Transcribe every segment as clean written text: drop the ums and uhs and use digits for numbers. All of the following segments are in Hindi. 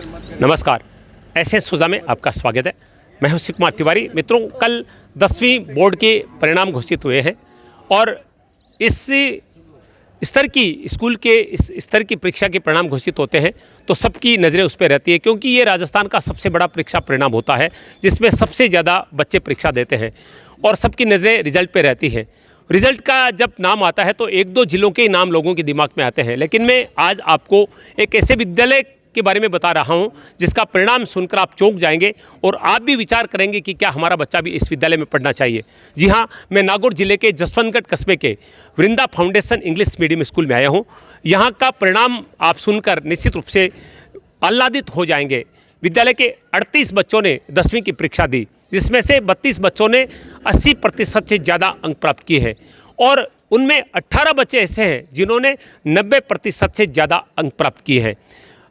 नमस्कार, ऐसे सुजा में आपका स्वागत है। मैं हूं शिव कुमार तिवारी। मित्रों, कल 10वीं बोर्ड के परिणाम घोषित हुए हैं और इस स्तर की स्कूल के इस स्तर की परीक्षा के परिणाम घोषित होते हैं तो सबकी नज़रें उस पर रहती है, क्योंकि ये राजस्थान का सबसे बड़ा परीक्षा परिणाम होता है जिसमें सबसे ज़्यादा बच्चे परीक्षा देते हैं और सबकी नज़रें रिजल्ट पे रहती हैं। रिजल्ट का जब नाम आता है तो एक दो जिलों के नाम लोगों के दिमाग में आते हैं, लेकिन मैं आज आपको एक ऐसे विद्यालय के बारे में बता रहा हूं जिसका परिणाम सुनकर आप चौंक जाएंगे और आप भी विचार करेंगे कि क्या हमारा बच्चा भी इस विद्यालय में पढ़ना चाहिए। जी हां, मैं नागौर जिले के जसवंतगढ़ कस्बे के वृंदा फाउंडेशन इंग्लिश मीडियम स्कूल में आया हूं। यहां का परिणाम आप सुनकर निश्चित रूप से आह्लादित हो जाएंगे। विद्यालय के 38 बच्चों ने 10वीं की परीक्षा दी, जिसमें से 32 बच्चों ने 80% से ज़्यादा अंक प्राप्त किए हैं और उनमें 18 बच्चे ऐसे हैं जिन्होंने 90% से ज़्यादा अंक प्राप्त किए हैं।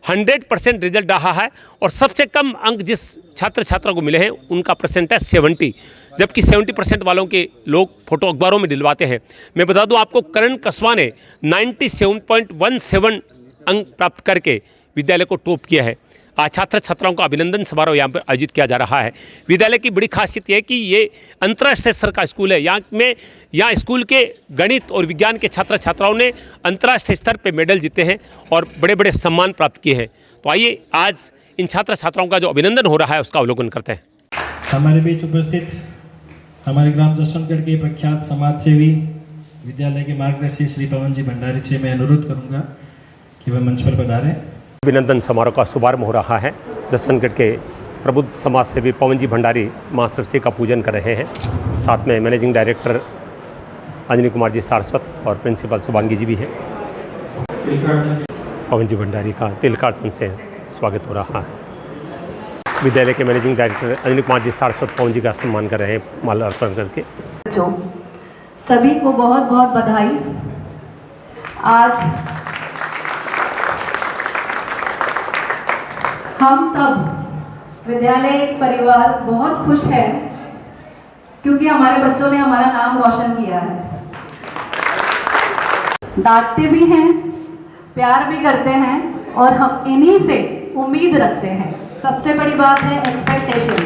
100% रिजल्ट रहा है और सबसे कम अंक जिस छात्र छात्रा को मिले हैं उनका परसेंट है 70, जबकि 70% वालों के लोग फोटो अखबारों में दिलवाते हैं। मैं बता दूं आपको, करण कस्वा ने 97.17 अंक प्राप्त करके विद्यालय को टॉप किया है। आज छात्र छात्राओं का अभिनंदन समारोह यहाँ पर आयोजित किया जा रहा है। विद्यालय की बड़ी खासियत यह है कि ये अंतर्राष्ट्रीय स्तर का स्कूल है। यहाँ स्कूल के गणित और विज्ञान के छात्र छात्राओं ने अंतर्राष्ट्रीय स्तर पर मेडल जीते हैं और बड़े बड़े सम्मान प्राप्त किए हैं। तो आइए आज इन छात्र छात्राओं का जो अभिनंदन हो रहा है उसका अवलोकन करते हैं। हमारे बीच उपस्थित हमारे ग्राम जसवंतगढ़ के प्रख्यात समाज सेवी विद्यालय के मार्गदर्शी श्री पवन जी भंडारी से मैं अनुरोध करूँगा कि वह मंच पर पधारें। अभिनंदन समारोह का शुभारंभ हो रहा है। जसवंतगढ़ के प्रबुद्ध समाज सेवी पवन जी भंडारी मां सरस्वती का पूजन कर रहे हैं। साथ में मैनेजिंग डायरेक्टर अंजनी कुमार जी सारस्वत और प्रिंसिपल शुभांगी जी भी हैं। पवन जी भंडारी का तिलकार्तन से स्वागत हो रहा है। विद्यालय के मैनेजिंग डायरेक्टर अंजनी कुमार जी सारस्वत पवन जी का सम्मान कर रहे हैं माला अर्पण करके। सभी को बहुत बहुत बधाई। आज हम सब विद्यालय परिवार बहुत खुश है क्योंकि हमारे बच्चों ने हमारा नाम रोशन किया है। डांटते भी हैं, प्यार भी करते हैं और हम इन्हीं से उम्मीद रखते हैं। सबसे बड़ी बात है एक्सपेक्टेशन।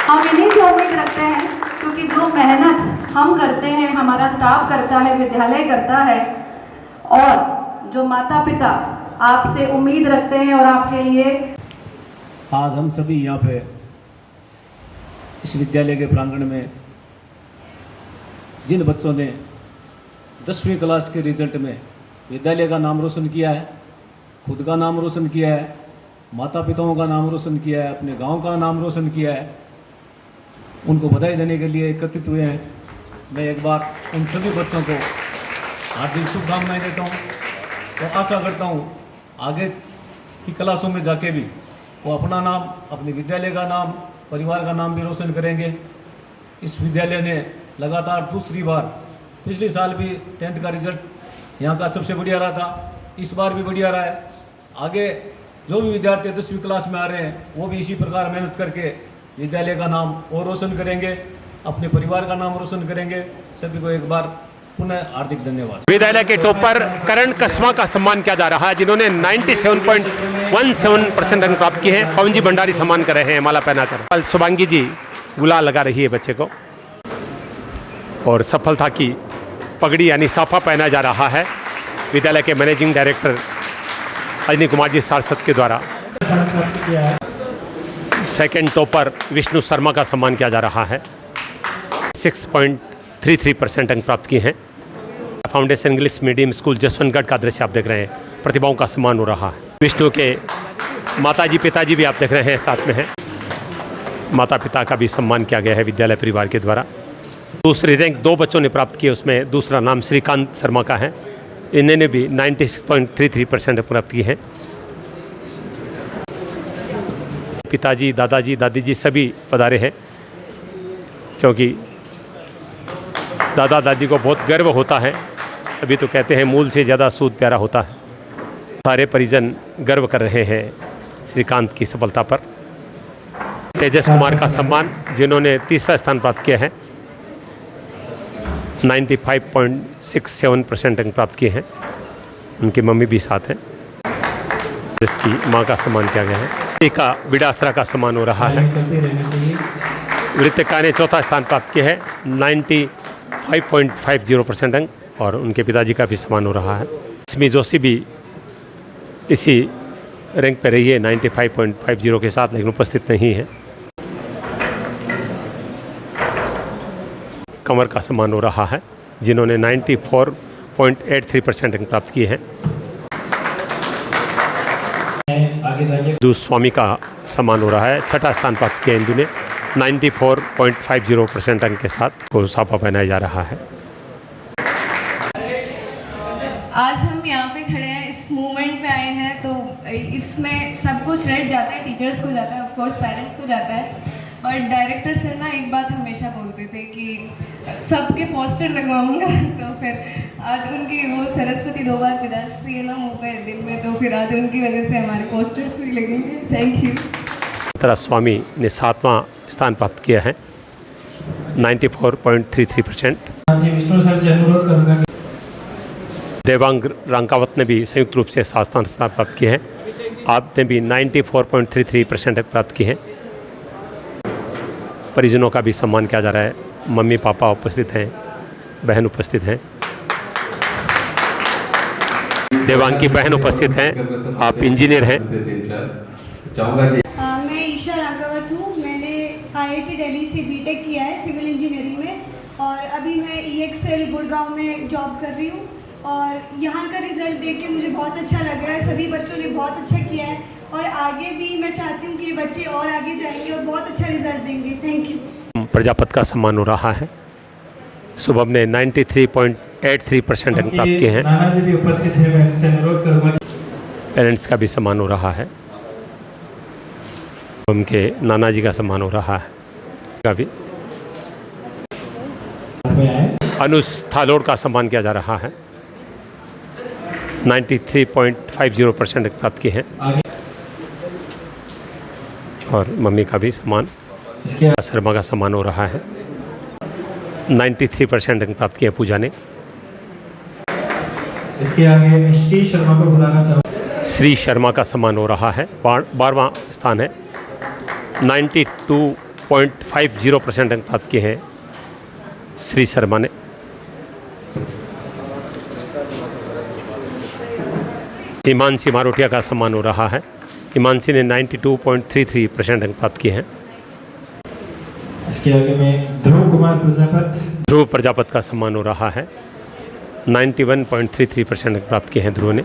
हम इन्हीं से उम्मीद रखते हैं क्योंकि जो मेहनत हम करते हैं, हमारा स्टाफ करता है, विद्यालय करता है और जो माता पिता आपसे उम्मीद रखते हैं और आपके लिए आज हम सभी यहाँ पे इस विद्यालय के प्रांगण में जिन बच्चों ने 10वीं क्लास के रिजल्ट में विद्यालय का नाम रोशन किया है, खुद का नाम रोशन किया है, माता पिताओं का नाम रोशन किया है, अपने गांव का नाम रोशन किया है, उनको बधाई देने के लिए एकत्रित हुए हैं। मैं एक बार उन सभी बच्चों को हार्दिक शुभकामनाएं देता हूँ और आशा करता हूँ आगे की क्लासों में जाके भी वो अपना नाम, अपने विद्यालय का नाम, परिवार का नाम भी रोशन करेंगे। इस विद्यालय ने लगातार दूसरी बार, पिछले साल भी 10th का रिजल्ट यहाँ का सबसे बढ़िया रहा था, इस बार भी बढ़िया रहा है। आगे जो भी विद्यार्थी 10वीं क्लास में आ रहे हैं वो भी इसी प्रकार मेहनत करके विद्यालय का नाम और रोशन करेंगे, अपने परिवार का नाम रोशन करेंगे। सभी को एक बार पुनः हार्दिक धन्यवाद। विद्यालय के टॉपर करण कस्वा का सम्मान किया जा रहा है जिन्होंने 97.17% अंक प्राप्त किए हैं। पवन जी भंडारी सम्मान कर रहे हैं माला पहनाकर। शुभांगी जी गुलाल लगा रही है बच्चे को और सफलता की पगड़ी यानी साफा पहना जा रहा है विद्यालय के मैनेजिंग डायरेक्टर अंजनी कुमार जी सारस्वत के द्वारा। सेकंड टॉपर विष्णु शर्मा का सम्मान किया जा रहा है। 6.33% अंक प्राप्त किए हैं। Foundation English medium school Jaswantgarh का दृश्य आप देख रहे हैं। प्रतिभाओं का सम्मान हो रहा है। विष्णु के माताजी पिताजी भी आप देख रहे हैं, साथ में हैं। माता पिता का भी सम्मान किया गया है विद्यालय परिवार के द्वारा। दूसरी रैंक 2 बच्चों ने प्राप्त किए, उसमें दूसरा नाम श्रीकांत शर्मा का है। इन्होंने भी 96.33% प्राप्त किए हैं। पिताजी, दादाजी, दादी जी सभी पधारे हैं क्योंकि दादा दादी को बहुत गर्व होता है। अभी तो कहते हैं मूल से ज़्यादा सूद प्यारा होता है। सारे परिजन गर्व कर रहे हैं श्रीकांत की सफलता पर। तेजस कुमार का सम्मान जिन्होंने तीसरा स्थान प्राप्त किया है, 95.67% अंक प्राप्त किए हैं। उनकी मम्मी भी साथ हैं। जिसकी मां का सम्मान किया गया है। एक का बिडासरा का सम्मान हो रहा है। तालियां चलती रहनी चाहिए। वृत्तिका ने चौथा स्थान प्राप्त किया है 95.50% अंक, और उनके पिताजी का भी सम्मान हो रहा है। स्मी जोशी भी इसी रैंक पर रही है 95.50 के साथ, लेकिन उपस्थित नहीं है। कंवर का सम्मान हो रहा है, जिन्होंने 94.83% अंक प्राप्त किए हैं। आगे जाइए। इंदु स्वामी का सम्मान हो रहा है, छठा स्थान प्राप्त किया इंदु ने 94.50% अंक के साथ को साफा पहनाया जा रहा है। आज हम यहाँ पे खड़े हैं, इस मूवमेंट में आए हैं, तो इसमें सब कुछ रेट जाता है, टीचर्स को जाता है, ऑफ कोर्स पेरेंट्स को जाता है, और डायरेक्टर सर ना एक बात हमेशा बोलते थे कि सबके पोस्टर लगवाऊंगा। तो फिर आज उनकी वो सरस्वती 2 बार विराजती है ना मुँह पे दिन में, तो फिर आज उनकी वजह से हमारे पोस्टर्स भी लगेंगे। Thank you. तरा स्वामी ने 7वां स्थान प्राप्त किया है 94.33%। विष्णु सर से अनुरोध करूंगा कि देवांग रंकावत ने भी संयुक्त रूप से 7वां स्थान प्राप्त किया है। आपने भी 94.33% प्राप्त की है। परिजनों का भी सम्मान किया जा रहा है। मम्मी पापा उपस्थित हैं, बहन उपस्थित हैं, देवांग की बहन उपस्थित हैं। आप इंजीनियर हैं। मैं ईशा राघवत हूँ। मैंने IIT दिल्ली से बीटेक किया है सिविल इंजीनियरिंग में, और अभी मैं EXL गुड़गांव में जॉब कर रही हूँ। और यहाँ का रिज़ल्ट देख के मुझे बहुत अच्छा लग रहा है। सभी बच्चों ने बहुत अच्छा किया है, और आगे भी मैं चाहती हूँ कि ये बच्चे और आगे जाएंगे और बहुत अच्छा रिजल्ट देंगे। Thank you. प्रजापत का सम्मान हो रहा है। शुभम ने 93.83% अंक प्राप्त किए हैं। नाना जी भी उपस्थित हैं, मैं इनसे अनुरोध करूंगा। पेरेंट्स का भी सम्मान हो रहा है। उनके नाना जी का सम्मान हो रहा है। का भी अनुज थालोड़ का सम्मान किया जा रहा है 93.50% अंक प्राप्त किए हैं। आगे और मम्मी का भी सम्मान, इसके शर्मा का सम्मान हो रहा है 93% अंक प्राप्त किए पूजा ने। इसके आगे मैं श्री शर्मा को बुलाना चाहूँगा। श्री शर्मा का सम्मान हो रहा है 12वां स्थान है 92.50% अंक प्राप्त किए हैं श्री शर्मा ने। हिमांशी मारोटिया का सम्मान हो रहा है। हिमांशी ने 92.33% अंक प्राप्त किए हैं। इसके आगे में ध्रुव कुमार प्रजापत। ध्रुव प्रजापत का सम्मान हो रहा है 91.33% अंक प्राप्त किए हैं ध्रुव ने।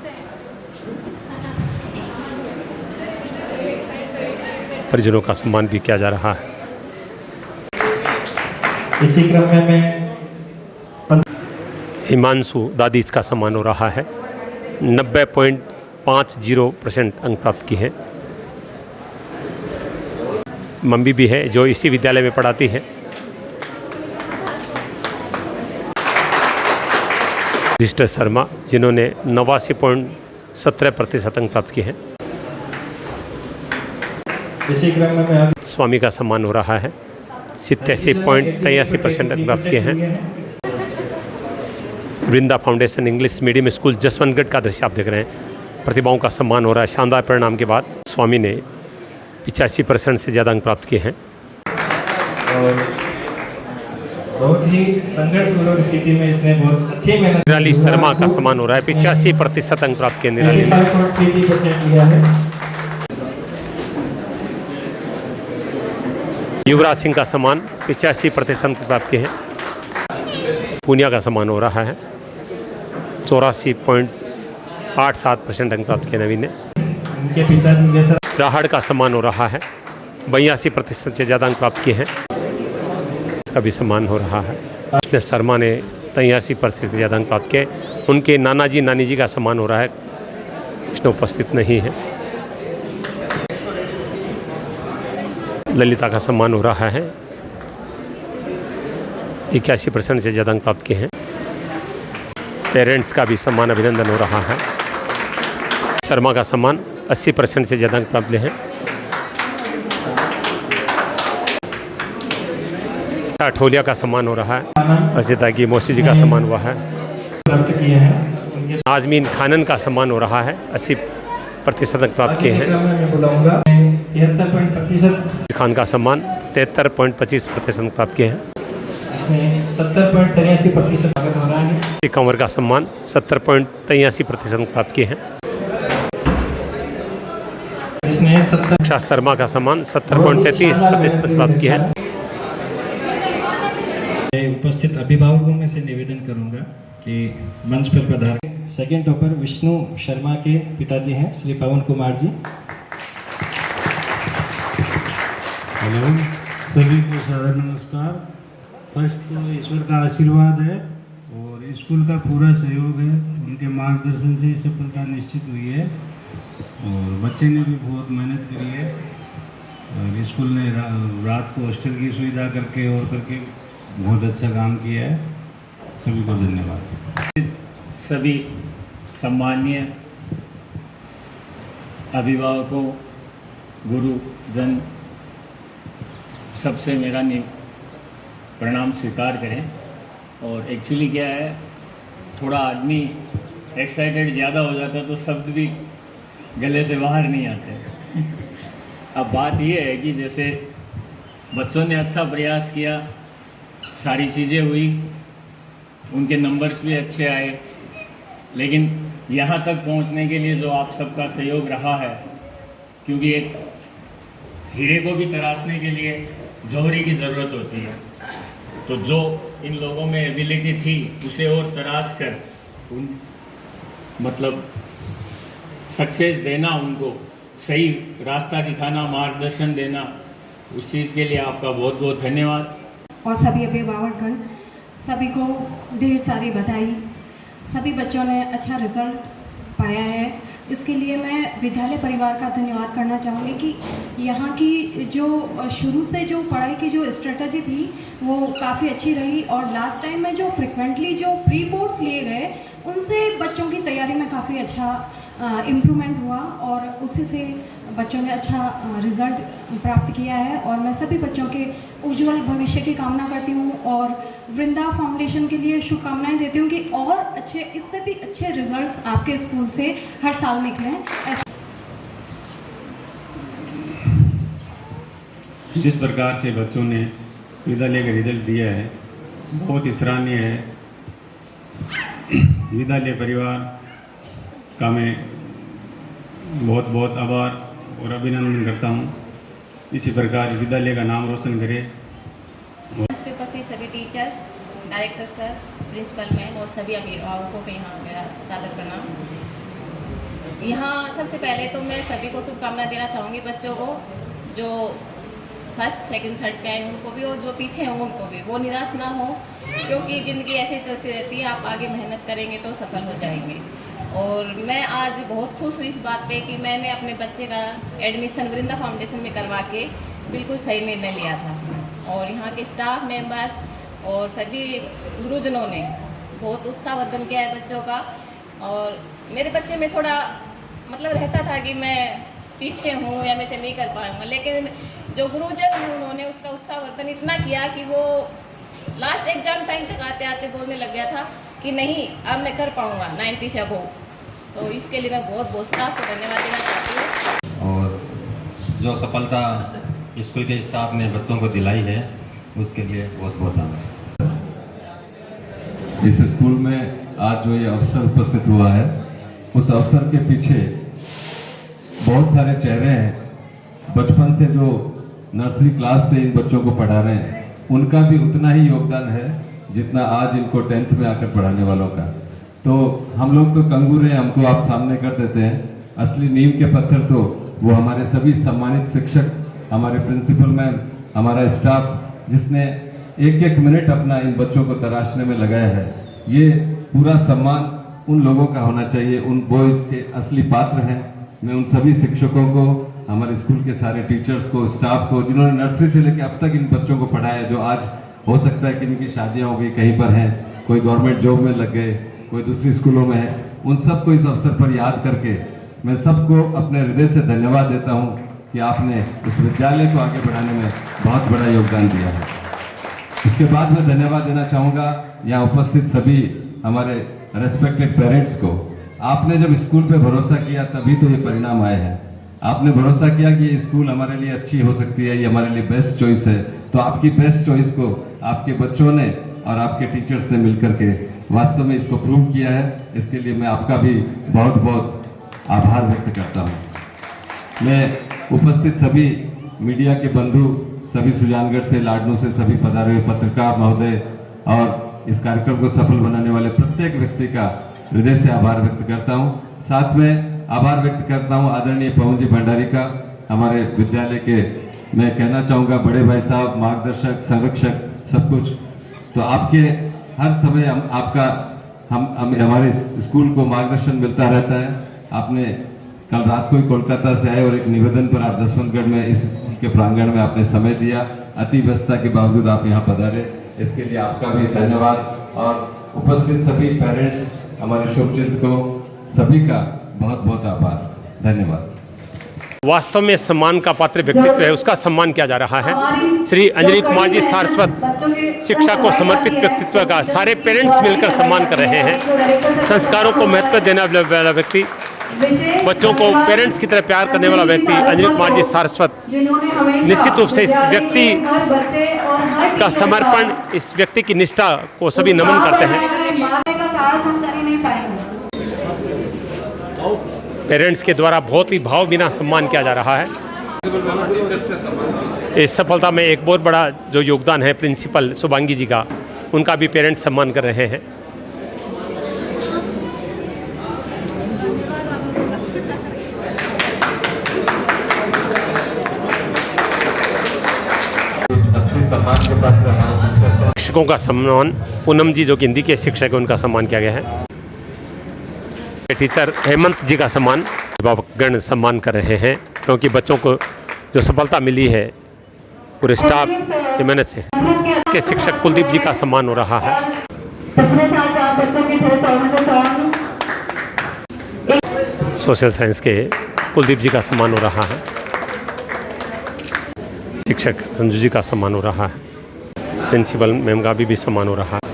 परिजनों का सम्मान भी किया जा रहा है। इसी क्रम में मैं हिमांशु दादीज का सम्मान हो रहा है 90.50% अंक प्राप्त की है। मम्मी भी है जो इसी विद्यालय में पढ़ाती है। मिस्टर शर्मा जिन्होंने 89.17% अंक प्राप्त किए हैं। इसी क्रम में मैं स्वामी का सम्मान हो रहा है 87.83% अंक प्राप्त किए हैं। Vrinda foundation English medium school Jaswantgarh का दृश्य आप देख रहे हैं। प्रतिभाओं का सम्मान हो रहा है शानदार परिणाम के बाद। स्वामी ने 85% से ज़्यादा अंक प्राप्त किए हैं। और बहुत ही संघर्षपूर्ण स्थिति में इसने बहुत अच्छी मेहनत। निराली शर्मा का सम्मान हो रहा है 85% अंक प्राप्त किए निराली ने। 85.33% लिया है। युवराज सिंह का सम्मान 85% अंक प्राप्त किए हैं। पूनिया का सम्मान हो रहा है 84.87% अंक प्राप्त किए नवीन ने। उनके पिताजी जैसा राहड़ का सम्मान हो रहा है 82% से ज़्यादा अंक प्राप्त किए हैं। इसका भी सम्मान हो रहा है। कृष्ण शर्मा ने 83% से ज़्यादा अंक प्राप्त किए। उनके नाना जी नानी जी का सम्मान हो रहा है। कृष्ण उपस्थित नहीं है। ललिता का सम्मान हो रहा है 81% से ज़्यादा अंक प्राप्त किए हैं। पेरेंट्स का भी सम्मान अभिनंदन हो रहा है। शर्मा का सम्मान 80% से ज़्यादा अंक प्राप्त किए हैं। ठोलिया का सम्मान हो रहा है। अर्जिता की मौसी जी का सम्मान हुआ है। प्राप्त किए हैं। उनके आजमीन खानन का सम्मान हो रहा है प्रतिशत अंक प्राप्त किए हैं। मैं बुलाऊंगा 73% खान का सम्मान 73.25% अंक प्राप्त किए हैं। जिसने 70.83% स्वागत हो रहा है। कंवर का सम्मान 70.83% अंक प्राप्त किए हैं। जिसने 70 रक्षा शर्मा का सम्मान 70.33% प्राप्त किया है। उपस्थित अभिभावकों में से निवेदन करूंगा कि मंच पर पधारें। सेकंड टॉपर विष्णु शर्मा के पिताजी हैं श्री पवन कुमार जी। हेलो, सभी को सादर नमस्कार। फर्स्ट तो ईश्वर का आशीर्वाद है और स्कूल का पूरा सहयोग है। उनके मार्गदर्शन से सफलता निश्चित हुई है और बच्चे ने भी बहुत मेहनत करी है और स्कूल ने रात को हॉस्टल की सुविधा करके बहुत अच्छा काम किया है। सभी को धन्यवाद। सभी सम्माननीय अभिभावकों, गुरुजन, सबसे मेरा प्रणाम स्वीकार करें। और एक्चुअली क्या है, थोड़ा आदमी एक्साइटेड ज़्यादा हो जाता है तो शब्द भी गले से बाहर नहीं आते। अब बात ये है कि जैसे बच्चों ने अच्छा प्रयास किया, सारी चीज़ें हुई, उनके नंबर्स भी अच्छे आए, लेकिन यहाँ तक पहुँचने के लिए जो आप सबका सहयोग रहा है, क्योंकि एक हीरे को भी तराशने के लिए जौहरी की ज़रूरत होती है, तो जो इन लोगों में एबिलिटी थी उसे और तराश कर उन मतलब सक्सेस देना, उनको सही रास्ता दिखाना, मार्गदर्शन देना, उस चीज़ के लिए आपका बहुत बहुत धन्यवाद। और सभी अभिभावकगण, सभी को ढेर सारी बधाई। सभी बच्चों ने अच्छा रिजल्ट पाया है, इसके लिए मैं विद्यालय परिवार का धन्यवाद करना चाहूँगी कि यहाँ की जो शुरू से जो पढ़ाई की जो स्ट्रेटजी थी वो काफ़ी अच्छी रही और लास्ट टाइम में जो फ्रिक्वेंटली जो प्री बोर्ड्स लिए गए उनसे बच्चों की तैयारी में काफ़ी अच्छा इम्प्रूवमेंट हुआ और उसी से बच्चों ने अच्छा रिज़ल्ट प्राप्त किया है। और मैं सभी बच्चों के उज्जवल भविष्य की कामना करती हूँ और वृंदा फाउंडेशन के लिए शुभकामनाएं देती हूँ कि और अच्छे, इससे भी अच्छे रिजल्ट्स आपके स्कूल से हर साल निकलें। जिस प्रकार से बच्चों ने विद्यालय का रिजल्ट दिया है बहुत ही सराहनीय है। विद्यालय परिवार का मैं बहुत बहुत आभार और अभिनंदन करता हूँ। इसी प्रकार विद्यालय का नाम रोशन करे। मंच पे उपस्थित सभी teachers, director sir, principal ma'am और सभी अभिभावकों को यहाँ मेरा सादर प्रणाम। यहाँ सबसे पहले तो मैं सभी को शुभकामनाएं देना चाहूँगी, बच्चों को जो फर्स्ट सेकंड थर्ड पे आए उनको भी और जो पीछे हैं उनको भी, वो निराश ना हो, क्योंकि ज़िंदगी ऐसे चलती रहती है। आप आगे मेहनत करेंगे तो सफल हो जाएंगे। और मैं आज बहुत खुश हुई इस बात पे कि मैंने अपने बच्चे का एडमिशन वृंदा फाउंडेशन में करवा के बिल्कुल सही निर्णय लिया था। और यहाँ के स्टाफ मेंबर्स और सभी गुरुजनों ने बहुत उत्साहवर्धन किया है बच्चों का। और मेरे बच्चे में थोड़ा मतलब रहता था कि मैं पीछे हूँ या मैं से नहीं कर पाऊँगा, लेकिन जो गुरुजन हैं उन्होंने उसका उत्साहवर्धन इतना किया कि वो लास्ट एग्जाम टाइम तक आते आते बोलने लग गया था कि नहीं अब मैं कर पाऊँगा 90 से अबव। तो इसके लिए मैं बहुत बहुत स्टाफ को धन्यवाद देना चाहती हूँ। और जो सफलता स्कूल के स्टाफ ने बच्चों को दिलाई है उसके लिए बहुत बहुत आभार। इस स्कूल में आज जो ये अवसर उपस्थित हुआ है उस अवसर के पीछे बहुत सारे चेहरे हैं। बचपन से जो नर्सरी क्लास से इन बच्चों को पढ़ा रहे हैं उनका भी उतना ही योगदान है जितना आज इनको 10th में आकर पढ़ाने वालों का। तो हम लोग तो कंगूर हैं, हमको आप सामने कर देते हैं, असली नींव के पत्थर तो वो हमारे सभी सम्मानित शिक्षक, हमारे प्रिंसिपल मैम, हमारा स्टाफ जिसने एक एक मिनट अपना इन बच्चों को तराशने में लगाया है। ये पूरा सम्मान उन लोगों का होना चाहिए, उन बॉयज के असली पात्र हैं। मैं उन सभी शिक्षकों को, हमारे स्कूल के सारे टीचर्स को, स्टाफ को, जिन्होंने नर्सरी से लेकर अब तक इन बच्चों को पढ़ाया, जो आज हो सकता है कि इनकी शादियां हो गई, कहीं पर हैं, कोई गवर्नमेंट जॉब में लग गए, कोई दूसरी स्कूलों में है, उन सबको इस अवसर पर याद करके मैं सबको अपने हृदय से धन्यवाद देता हूँ कि आपने इस विद्यालय को आगे बढ़ाने में बहुत बड़ा योगदान दिया है। उसके बाद मैं धन्यवाद देना चाहूँगा यहाँ उपस्थित सभी हमारे रेस्पेक्टेड पेरेंट्स को, आपने जब स्कूल पे भरोसा किया तभी तो ये परिणाम आए हैं। आपने भरोसा किया कि ये स्कूल हमारे लिए अच्छी हो सकती है, ये हमारे लिए बेस्ट चॉइस है, तो आपकी बेस्ट चॉइस को आपके बच्चों ने और आपके टीचर्स ने मिलकर के वास्तव में इसको प्रूव किया है। इसके लिए मैं आपका भी बहुत बहुत आभार व्यक्त करता हूँ। मैं उपस्थित सभी मीडिया के बंधु, सभी सुजानगढ़ से, लाडनू से सभी पधारे हुए पत्रकार महोदय और इस कार्यक्रम को सफल बनाने वाले प्रत्येक व्यक्ति का हृदय से आभार व्यक्त करता हूँ। साथ में आभार व्यक्त करता हूँ आदरणीय पवन जी भंडारी का, हमारे विद्यालय के, मैं कहना चाहूँगा बड़े भाई साहब, मार्गदर्शक, संरक्षक, सब कुछ। तो आपके हर समय हम हमारे स्कूल को मार्गदर्शन मिलता रहता है। आपने कल रात को ही कोलकाता से आए और एक निवेदन पर आप जसवंतगढ़ में इस स्कूल के प्रांगण में आपने समय दिया, अति व्यस्तता के बावजूद आप यहाँ पधारे, इसके लिए आपका भी धन्यवाद। और उपस्थित सभी पेरेंट्स, हमारे शुभचिंतकों, सभी का बहुत बहुत आभार, धन्यवाद। वास्तव में सम्मान का पात्र व्यक्तित्व है, उसका सम्मान किया जा रहा है। श्री अंजनी कुमार जी सारस्वत शिक्षा को समर्पित व्यक्तित्व का सारे पेरेंट्स मिलकर सम्मान कर रहे हैं। संस्कारों को महत्व देने वाला व्यक्ति, बच्चों को पेरेंट्स की तरह प्यार करने वाला व्यक्ति अंजनी कुमार जी सारस्वत, निश्चित रूप से इस व्यक्ति का समर्पण, इस व्यक्ति की निष्ठा को सभी नमन करते हैं। पेरेंट्स के द्वारा बहुत ही भाव बिना सम्मान किया जा रहा है। इस सफलता में एक बहुत बड़ा जो योगदान है प्रिंसिपल शुभांगी जी का, उनका भी पेरेंट्स सम्मान कर रहे हैं। शिक्षकों का सम्मान, पूनम जी जो कि हिंदी के शिक्षक हैं, उनका सम्मान किया गया है। टीचर हेमंत जी का सम्मान अभिभावकगण सम्मान कर रहे हैं, क्योंकि बच्चों को जो सफलता मिली है पूरे स्टाफ की मेहनत से। के शिक्षक कुलदीप जी का सम्मान हो रहा है। सोशल साइंस के कुलदीप जी का सम्मान हो रहा है। शिक्षक संजू जी का सम्मान हो रहा है। प्रिंसिपल मैम का भी सम्मान हो रहा है।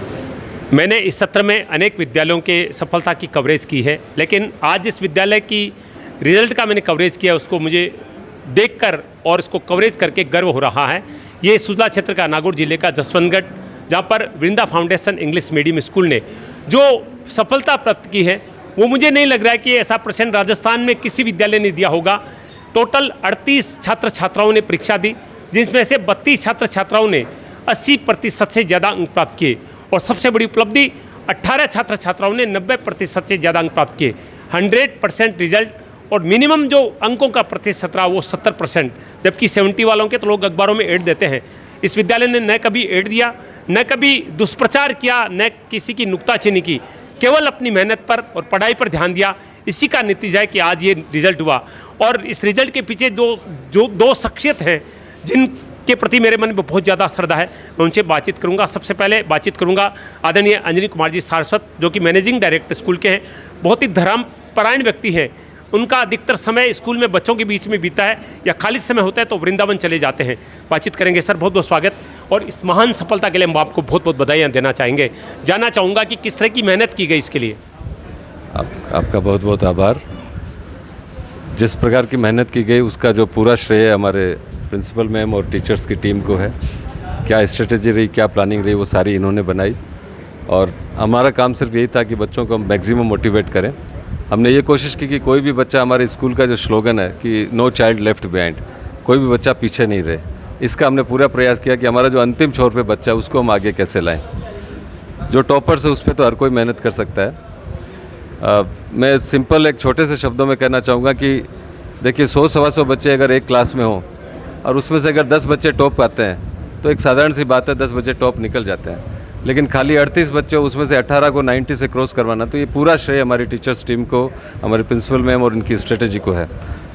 मैंने इस सत्र में अनेक विद्यालयों के सफलता की कवरेज की है, लेकिन आज इस विद्यालय की रिजल्ट का मैंने कवरेज किया, उसको मुझे देखकर और इसको कवरेज करके गर्व हो रहा है। ये सुजला क्षेत्र का नागौर जिले का जसवंतगढ़, जहाँ पर वृंदा फाउंडेशन इंग्लिश मीडियम स्कूल ने जो सफलता प्राप्त की है, वो मुझे नहीं लग रहा है कि ऐसा प्रश्न राजस्थान में किसी विद्यालय ने दिया होगा। टोटल 38 छात्र छात्राओं ने परीक्षा दी, जिसमें से 32 छात्र छात्राओं ने 80% से ज़्यादा अंक प्राप्त किए, और सबसे बड़ी उपलब्धि 18 छात्र छात्राओं ने 90% से ज़्यादा अंक प्राप्त किए। 100% रिजल्ट, और मिनिमम जो अंकों का प्रतिशत रहा वो 70%, जबकि 70 वालों के तो लोग अखबारों में ऐड देते हैं। इस विद्यालय ने न कभी ऐड दिया, न कभी दुष्प्रचार किया, न किसी की नुक्ताचीनी की, केवल अपनी मेहनत पर और पढ़ाई पर ध्यान दिया। इसी का नतीजा है कि आज ये रिजल्ट हुआ। और इस रिजल्ट के पीछे दो शख्सियत हैं जिनके प्रति मेरे मन में बहुत ज़्यादा श्रद्धा है, मैं उनसे बातचीत करूंगा। सबसे पहले बातचीत करूंगा आदरणीय अंजनी कुमार जी सारस्वत, जो कि मैनेजिंग डायरेक्टर स्कूल के हैं। बहुत ही धर्मपरायण व्यक्ति हैं। उनका अधिकतर समय स्कूल में बच्चों के बीच में बीता है, या खाली समय होता है तो वृंदावन चले जाते हैं। बातचीत करेंगे। सर, बहुत बहुत स्वागत, और इस महान सफलता के लिए हम आपको बहुत बहुत बधाइयाँ देना चाहेंगे। जानना चाहूँगा कि किस तरह की मेहनत की गई इसके लिए। आपका बहुत बहुत आभार। जिस प्रकार की मेहनत की गई उसका जो पूरा श्रेय हमारे प्रिंसिपल मैम और टीचर्स की टीम को है। क्या स्ट्रेटेजी रही, क्या प्लानिंग रही, वो सारी इन्होंने बनाई, और हमारा काम सिर्फ यही था कि बच्चों को हम मैक्सिमम मोटिवेट करें। हमने ये कोशिश की कि कोई भी बच्चा, हमारे स्कूल का जो स्लोगन है कि नो चाइल्ड लेफ्ट बिहाइंड, कोई भी बच्चा पीछे नहीं रहे, इसका हमने पूरा प्रयास किया कि हमारा जो अंतिम छोर पे बच्चा है उसको हम आगे कैसे लाएं। जो टॉपर्स है उस पर तो हर कोई मेहनत कर सकता है। मैं सिंपल एक छोटे से शब्दों में कहना चाहूँगा कि देखिए 100-125 बच्चे अगर एक क्लास में हों और उसमें से अगर 10 बच्चे टॉप आते हैं तो एक साधारण सी बात है, 10 बच्चे टॉप निकल जाते हैं। लेकिन खाली 38 बच्चे, उसमें से 18 को 90 से क्रॉस करवाना, तो ये पूरा श्रेय हमारी टीचर्स टीम को, हमारे प्रिंसिपल मैम और इनकी स्ट्रेटेजी को है।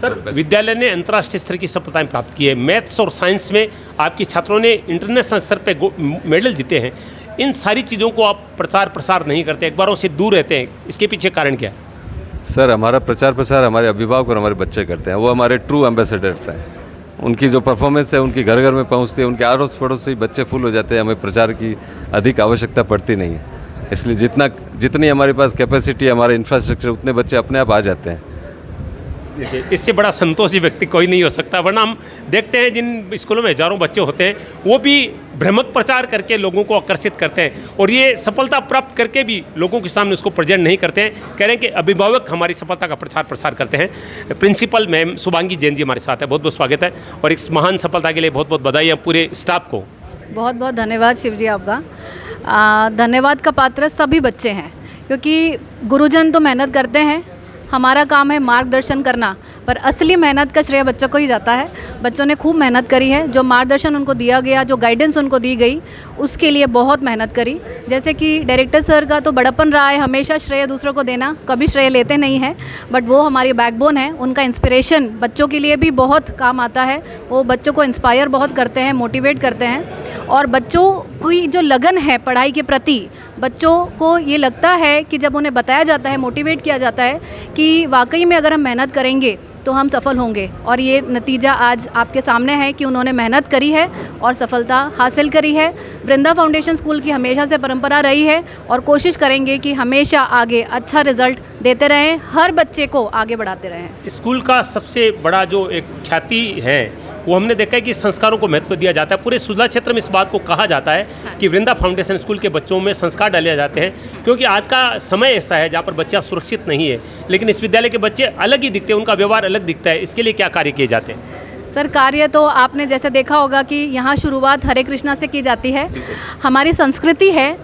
सर, विद्यालय ने अंतर्राष्ट्रीय स्तर की सफलताएं प्राप्त की है। मैथ्स और साइंस में आपके छात्रों ने इंटरनेशनल स्तर पे मेडल जीते हैं। इन सारी चीज़ों को आप प्रचार प्रसार नहीं करते, अखबारों से दूर रहते हैं, इसके पीछे कारण क्या है? सर, हमारा प्रचार प्रसार हमारे अभिभावक और हमारे बच्चे करते हैं। वो हमारे ट्रू एम्बेसडर्स हैं। उनकी जो परफॉर्मेंस है उनकी घर घर में पहुंचती है, उनके आड़ोस पड़ोस से ही बच्चे फुल हो जाते हैं। हमें प्रचार की अधिक आवश्यकता पड़ती नहीं है। इसलिए जितनी हमारे पास कैपेसिटी, हमारा इंफ्रास्ट्रक्चर, उतने बच्चे अपने आप आ जाते हैं। देखिए, इससे बड़ा संतोषी व्यक्ति कोई नहीं हो सकता, वरना हम देखते हैं जिन स्कूलों में हज़ारों बच्चे होते हैं वो भी भ्रामक प्रचार करके लोगों को आकर्षित करते हैं और ये सफलता प्राप्त करके भी लोगों के सामने उसको प्रेजेंट नहीं करते हैं। कह रहे हैं कि अभिभावक हमारी सफलता का प्रचार प्रसार करते हैं। प्रिंसिपल मैम शुभांगी जैन जी हमारे साथ है, बहुत बहुत स्वागत है और इस महान सफलता के लिए बहुत बहुत बधाई है पूरे स्टाफ को। बहुत बहुत धन्यवाद शिव जी आपका। धन्यवाद का पात्र सभी बच्चे हैं, क्योंकि गुरुजन तो मेहनत करते हैं, हमारा काम है मार्गदर्शन करना, पर असली मेहनत का श्रेय बच्चों को ही जाता है। बच्चों ने खूब मेहनत करी है, जो मार्गदर्शन उनको दिया गया, जो गाइडेंस उनको दी गई, उसके लिए बहुत मेहनत करी। जैसे कि डायरेक्टर सर का तो बड़प्पन रहा है हमेशा श्रेय दूसरों को देना, कभी श्रेय लेते नहीं हैं, बट वो हमारी बैकबोन है। उनका इंस्पिरेशन बच्चों के लिए भी बहुत काम आता है, वो बच्चों को इंस्पायर बहुत करते हैं, मोटिवेट करते हैं और बच्चों की जो लगन है पढ़ाई के प्रति, बच्चों को ये लगता है कि जब उन्हें बताया जाता है, मोटिवेट किया जाता है कि वाकई में अगर हम मेहनत करेंगे तो हम सफल होंगे। और ये नतीजा आज आपके सामने है कि उन्होंने मेहनत करी है और सफलता हासिल करी है। वृंदा फाउंडेशन स्कूल की हमेशा से परंपरा रही है और कोशिश करेंगे कि हमेशा आगे अच्छा रिजल्ट देते रहें, हर बच्चे को आगे बढ़ाते रहें। स्कूल का सबसे बड़ा जो एक ख्याति है वो हमने देखा है कि संस्कारों को महत्व दिया जाता है। पूरे सुजला क्षेत्र में इस बात को कहा जाता है कि वृंदा फाउंडेशन स्कूल के बच्चों में संस्कार डाले जाते हैं, क्योंकि आज का समय ऐसा है जहाँ पर बच्चा सुरक्षित नहीं है, लेकिन इस विद्यालय के बच्चे अलग ही दिखते हैं, उनका व्यवहार अलग दिखता है। इसके लिए क्या कार्य किए जाते हैं? सर, कार्य तो आपने जैसे देखा होगा कि यहाँ शुरुआत हरे कृष्णा से की जाती है। हमारी संस्कृति है,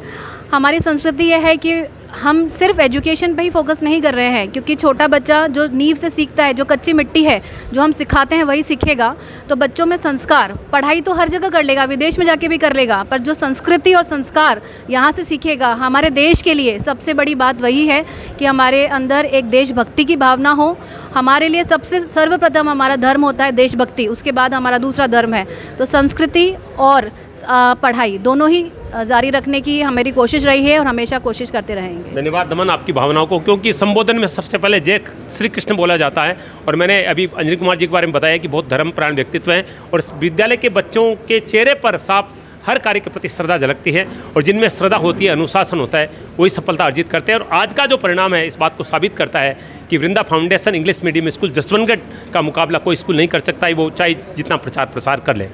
हमारी संस्कृति यह है कि हम सिर्फ एजुकेशन पे ही फोकस नहीं कर रहे हैं, क्योंकि छोटा बच्चा जो नींव से सीखता है, जो कच्ची मिट्टी है, जो हम सिखाते हैं वही सीखेगा। तो बच्चों में संस्कार, पढ़ाई तो हर जगह कर लेगा, विदेश में जाके भी कर लेगा, पर जो संस्कृति और संस्कार यहाँ से सीखेगा, हमारे देश के लिए सबसे बड़ी बात वही है कि हमारे अंदर एक देशभक्ति की भावना हो। हमारे लिए सबसे सर्वप्रथम हमारा धर्म होता है देशभक्ति, उसके बाद हमारा दूसरा धर्म है। तो संस्कृति और पढ़ाई दोनों ही जारी रखने की हमारी कोशिश रही है और हमेशा कोशिश करते रहेंगे। धन्यवाद नमन आपकी भावनाओं को, क्योंकि संबोधन में सबसे पहले जय श्री कृष्ण बोला जाता है और मैंने अभी अंजनी कुमार जी के बारे में बताया कि बहुत धर्मप्राण व्यक्तित्व हैं और इस विद्यालय के बच्चों के चेहरे पर साफ हर कार्य के प्रति श्रद्धा झलकती है और जिनमें श्रद्धा होती है, अनुशासन होता है, वही सफलता अर्जित करते हैं। और आज का जो परिणाम है इस बात को साबित करता है कि Vrinda foundation English medium school Jaswantgarh का मुकाबला कोई स्कूल नहीं कर सकता है, वो चाहे जितना प्रचार प्रसार कर ले।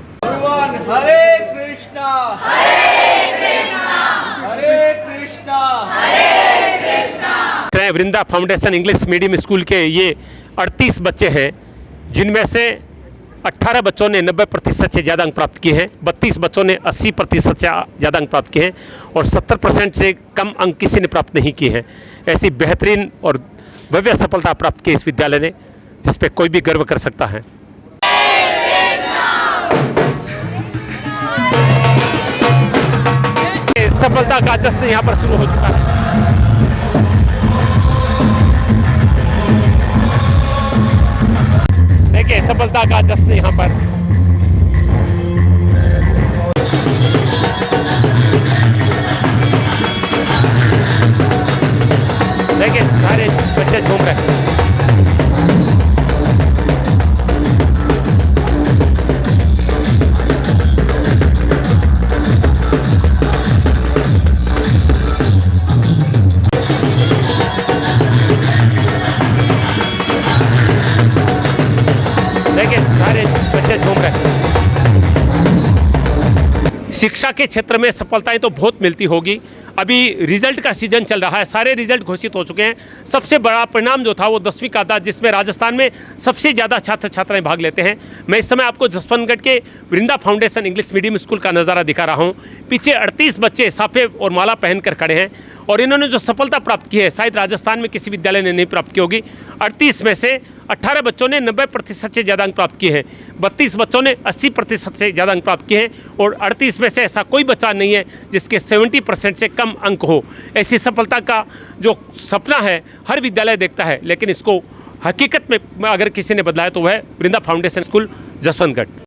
हरे कृष्णा हरे कृष्णा हरे कृष्णा हरे कृष्णा। वृंदा फाउंडेशन इंग्लिश मीडियम स्कूल के ये 38 बच्चे हैं, जिनमें से 18 बच्चों ने 90% से ज़्यादा अंक प्राप्त किए हैं, 32 बच्चों ने 80% से ज़्यादा अंक प्राप्त किए हैं और 70% से कम अंक किसी ने प्राप्त नहीं किए हैं। ऐसी बेहतरीन और भव्य सफलता प्राप्त की इस विद्यालय ने, जिस पे कोई भी गर्व कर सकता है। सफलता का जश्न यहाँ पर शुरू हो चुका है। देखिए, सफलता का जश्न यहाँ पर। देखिए, सारे बच्चे झूम रहे हैं। देखिए, सारे बच्चे झूम रहे हैं। शिक्षा के क्षेत्र में सफलताएं तो बहुत मिलती होगी। अभी रिजल्ट का सीजन चल रहा है, सारे रिजल्ट घोषित हो चुके हैं। सबसे बड़ा परिणाम जो था वो 10वीं का था, जिसमें राजस्थान में सबसे ज़्यादा छात्र छात्राएं भाग लेते हैं। मैं इस समय आपको जसवंतगढ़ के वृंदा फाउंडेशन इंग्लिश मीडियम स्कूल का नज़ारा दिखा रहा हूँ। पीछे 38 बच्चे साफे और माला पहनकर खड़े हैं और इन्होंने जो सफलता प्राप्त की है शायद राजस्थान में किसी विद्यालय ने नहीं प्राप्त की होगी। 38 में से 18 बच्चों ने 90% से ज़्यादा अंक प्राप्त किए हैं, 32 बच्चों ने 80% से ज़्यादा अंक प्राप्त किए हैं और 38 में से ऐसा कोई बच्चा नहीं है जिसके 70% से कम अंक हो। ऐसी सफलता का जो सपना है हर विद्यालय देखता है, लेकिन इसको हकीकत में अगर किसी ने बदला है तो वह वृंदा फाउंडेशन स्कूल जसवंतगढ़।